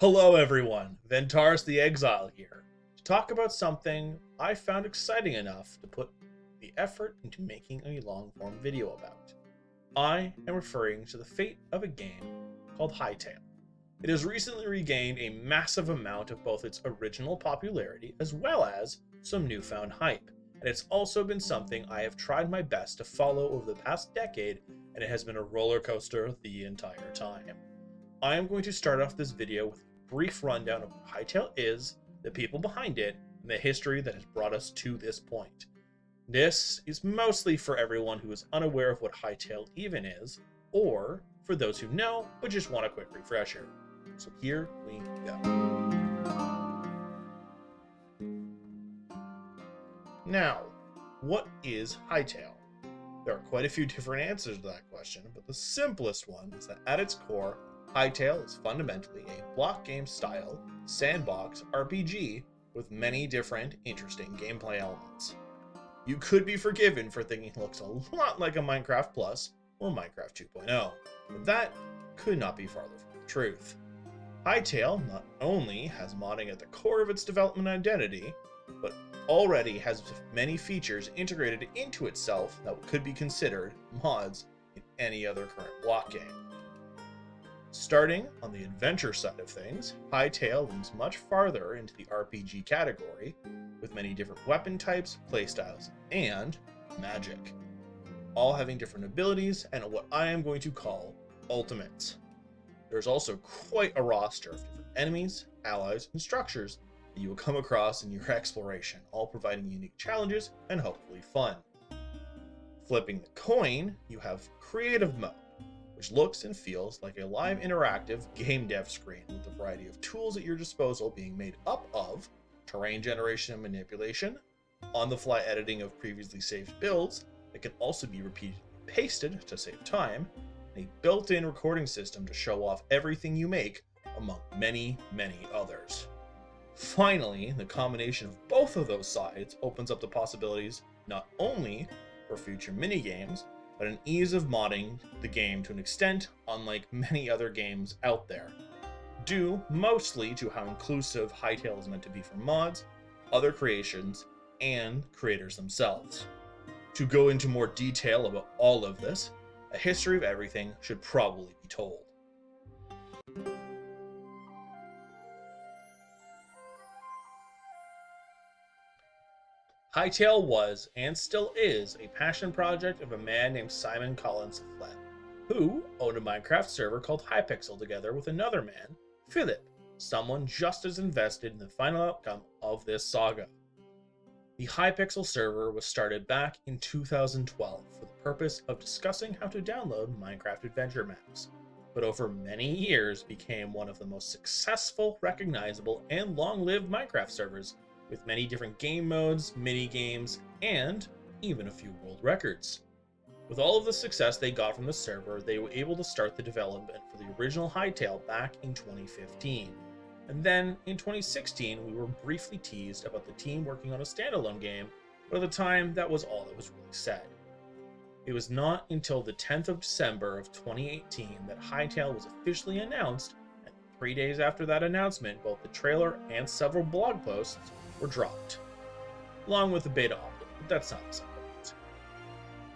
Hello everyone, Ventaris the Exile here, to talk about something I found exciting enough to put the effort into making a long-form video about. I am referring to the fate of a game called Hytale. It has recently regained a massive amount of both its original popularity as well as some newfound hype, and it's also been something I have tried my best to follow over the past decade, and it has been a roller coaster the entire time. I am going to start off this video with a brief rundown of what Hytale is, the people behind it, and the history that has brought us to this point. This is mostly for everyone who is unaware of what Hytale even is, or for those who know but just want a quick refresher. So here we go. Now, what is Hytale? There are quite a few different answers to that question, but the simplest one is that at its core, Hytale is fundamentally a block game style sandbox RPG with many different interesting gameplay elements. You could be forgiven for thinking it looks a lot like a Minecraft Plus or Minecraft 2.0, but that could not be farther from the truth. Hytale not only has modding at the core of its development identity, but already has many features integrated into itself that could be considered mods in any other current block game. Starting on the adventure side of things, Hytale leans much farther into the RPG category, with many different weapon types, playstyles, and magic, all having different abilities and what I am going to call ultimates. There's also quite a roster of different enemies, allies, and structures that you will come across in your exploration, all providing unique challenges and hopefully fun. Flipping the coin, you have creative mode, which looks and feels like a live interactive game dev screen with a variety of tools at your disposal being made up of terrain generation and manipulation, on-the-fly editing of previously saved builds that can also be repeated and pasted to save time, and a built-in recording system to show off everything you make, among many, many others. Finally, the combination of both of those sides opens up the possibilities not only for future minigames, but an ease of modding the game to an extent unlike many other games out there, due mostly to how inclusive Hytale is meant to be for mods, other creations, and creators themselves. To go into more detail about all of this, a history of everything should probably be told. Hytale was, and still is, a passion project of a man named Simon Collins Flett, who owned a Minecraft server called Hypixel together with another man, Philip, someone just as invested in the final outcome of this saga. The Hypixel server was started back in 2012 for the purpose of discussing how to download Minecraft adventure maps, but over many years became one of the most successful, recognizable, and long-lived Minecraft servers, with many different game modes, mini-games, and even a few world records. With all of the success they got from the server, they were able to start the development for the original Hytale back in 2015. And then, in 2016, we were briefly teased about the team working on a standalone game, but at the time, that was all that was really said. It was not until the 10th of December of 2018 that Hytale was officially announced, and 3 days after that announcement, both the trailer and several blog posts were dropped, along with the beta opt-in, but that's not the same point.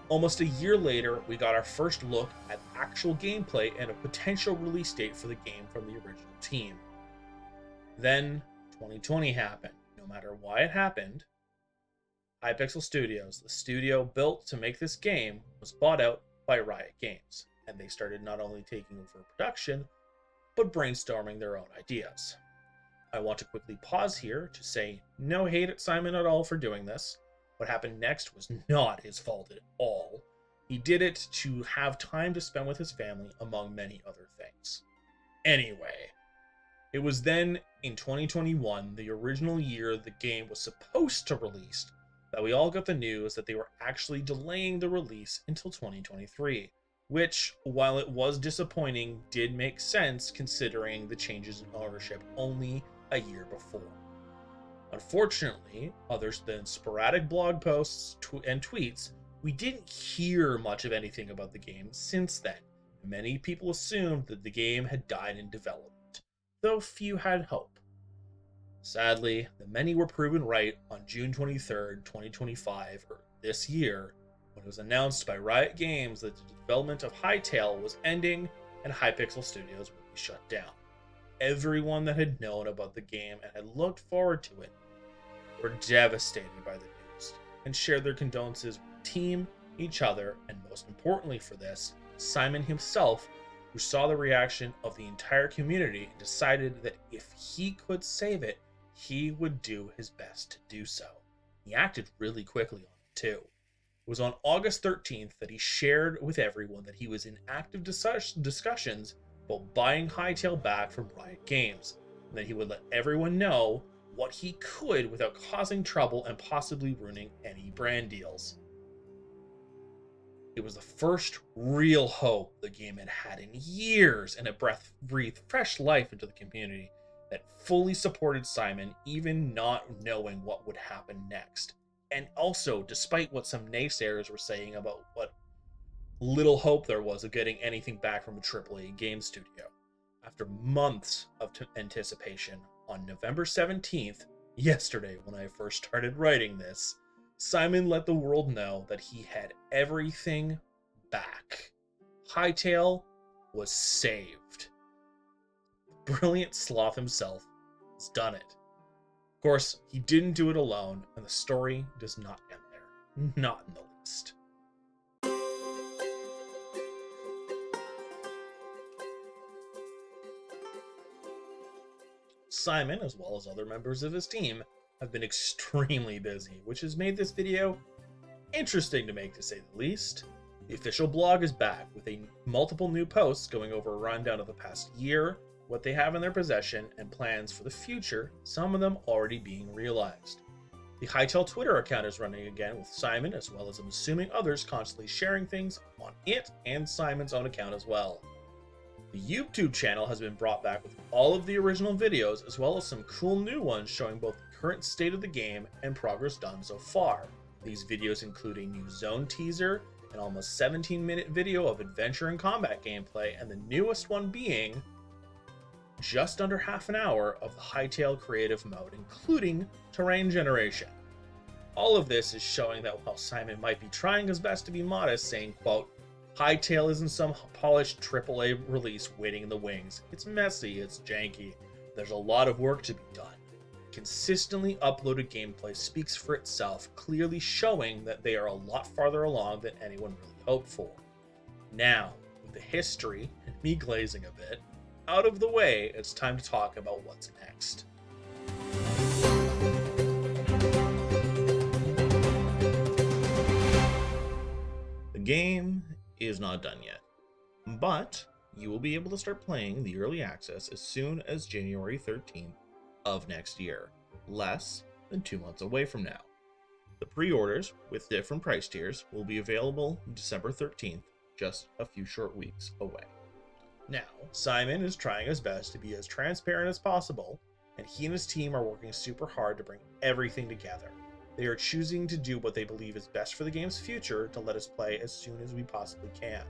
Almost a year later, we got our first look at actual gameplay and a potential release date for the game from the original team. Then, 2020 happened. No matter why it happened, Hypixel Studios, the studio built to make this game, was bought out by Riot Games, and they started not only taking over production, but brainstorming their own ideas. I want to quickly pause here to say no hate at Simon at all for doing this. What happened next was not his fault at all. He did it to have time to spend with his family, among many other things. Anyway, it was then in 2021, the original year the game was supposed to release, that we all got the news that they were actually delaying the release until 2023. Which, while it was disappointing, did make sense considering the changes in ownership only a year before. Unfortunately, other than sporadic blog posts and tweets, we didn't hear much of anything about the game since then. Many people assumed that the game had died in development, though few had hope. Sadly, the many were proven right on June 23rd, 2025, or this year, when it was announced by Riot Games that the development of Hytale was ending and Hypixel Studios would be shut down. Everyone that had known about the game and had looked forward to it were devastated by the news and shared their condolences with the team, each other, and most importantly for this, Simon himself, who saw the reaction of the entire community and decided that if he could save it, he would do his best to do so. He acted really quickly on it too. It was on August 13th that he shared with everyone that he was in active discussions about buying Hytale back from Riot Games, and that he would let everyone know what he could without causing trouble and possibly ruining any brand deals. It was the first real hope the game had had in years, and it breathed fresh life into the community that fully supported Simon, even not knowing what would happen next. And also, despite what some naysayers were saying about what little hope there was of getting anything back from a AAA game studio. After months of anticipation, on November 17th, yesterday when I first started writing this, Simon let the world know that he had everything back. Hytale was saved. Brilliant Sloth himself has done it. Of course, he didn't do it alone, and the story does not end there. Not in the least. Simon, as well as other members of his team, have been extremely busy, which has made this video interesting to make, to say the least. The official blog is back with multiple new posts going over a rundown of the past year, what they have in their possession, and plans for the future, some of them already being realized. The Hytale Twitter account is running again with Simon, as well as I'm assuming others constantly sharing things on it and Simon's own account as well. The YouTube channel has been brought back with all of the original videos, as well as some cool new ones showing both the current state of the game and progress done so far. These videos include a new zone teaser, an almost 17-minute video of adventure and combat gameplay, and the newest one being just under half an hour of the Hytale creative mode, including terrain generation. All of this is showing that while Simon might be trying his best to be modest, saying, quote, Hytale isn't some polished AAA release waiting in the wings. It's messy, it's janky, there's a lot of work to be done. Consistently uploaded gameplay speaks for itself, clearly showing that they are a lot farther along than anyone really hoped for. Now, with the history, and me glazing a bit, out of the way, it's time to talk about what's next. The game is not done yet, but you will be able to start playing the early access as soon as January 13th of next year, less than 2 months away from now. The pre-orders with different price tiers will be available December 13th, just a few short weeks away. Now, Simon is trying his best to be as transparent as possible, and he and his team are working super hard to bring everything together. They are choosing to do what they believe is best for the game's future to let us play as soon as we possibly can.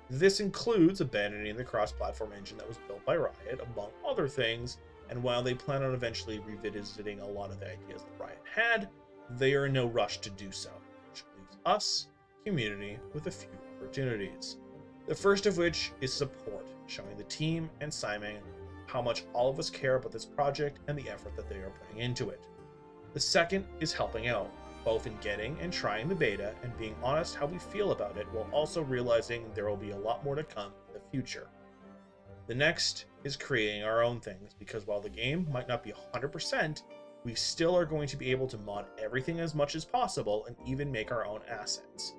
This includes abandoning the cross-platform engine that was built by Riot, among other things, and while they plan on eventually revisiting a lot of the ideas that Riot had, they are in no rush to do so, which leaves us, community, with a few opportunities. The first of which is support, showing the team and Simon how much all of us care about this project and the effort that they are putting into it. The second is helping out, both in getting and trying the beta and being honest how we feel about it, while also realizing there will be a lot more to come in the future. The next is creating our own things, because while the game might not be 100%, we still are going to be able to mod everything as much as possible and even make our own assets.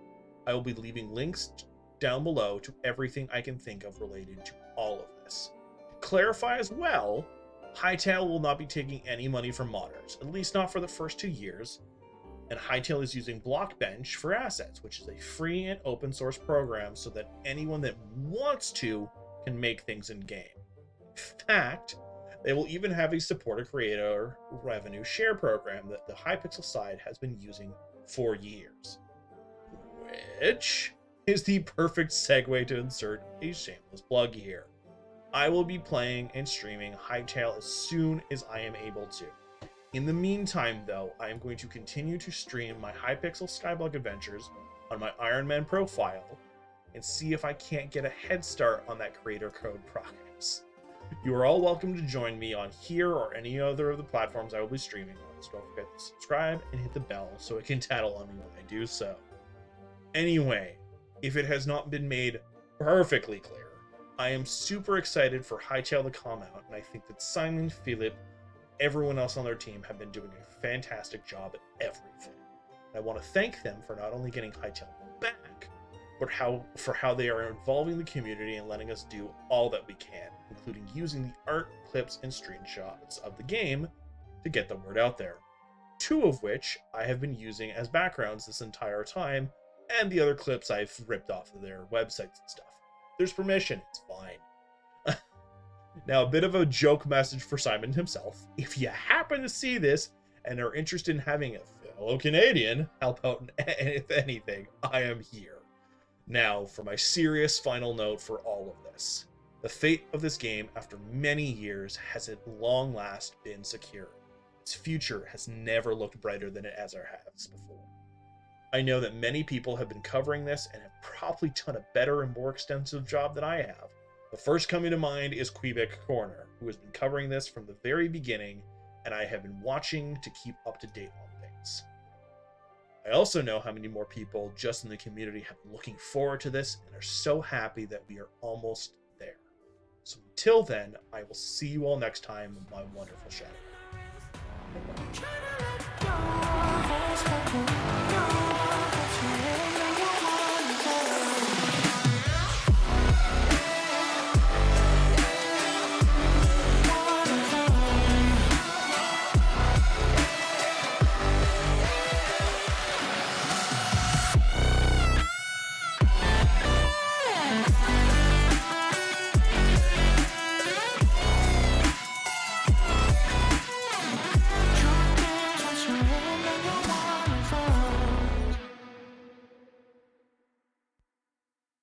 I will be leaving links down below to everything I can think of related to all of this. To clarify as well, Hytale will not be taking any money from modders, at least not for the first 2 years, and Hytale is using Blockbench for assets, which is a free and open source program so that anyone that wants to can make things in game. In fact, they will even have a supporter creator revenue share program that the Hypixel side has been using for years. Which is the perfect segue to insert a shameless plug here. I will be playing and streaming Hytale as soon as I am able to. In the meantime, though, I am going to continue to stream my Hypixel Skyblock adventures on my Iron Man profile and see if I can't get a head start on that creator code progress. You are all welcome to join me on here or any other of the platforms I will be streaming on, so don't forget to subscribe and hit the bell so it can tattle on me when I do so. Anyway, if it has not been made perfectly clear, I am super excited for Hytale to come out, and I think that Simon, Philip, everyone else on their team have been doing a fantastic job at everything. I want to thank them for not only getting Hytale back, but for how they are involving the community and letting us do all that we can, including using the art, clips, and screenshots of the game to get the word out there. 2 of which I have been using as backgrounds this entire time, and the other clips I've ripped off of their websites and stuff. There's permission, it's fine. Now, a bit of a joke message for Simon himself. If you happen to see this and are interested in having a fellow Canadian help out if anything, I am here. Now, for my serious final note for all of this. The fate of this game, after many years, has at long last been secured. Its future has never looked brighter than it has before. I know that many people have been covering this and have probably done a better and more extensive job than I have. The first coming to mind is Quebec Corner, who has been covering this from the very beginning, and I have been watching to keep up to date on things. I also know how many more people just in the community have been looking forward to this and are so happy that we are almost there. So until then, I will see you all next time on my wonderful show.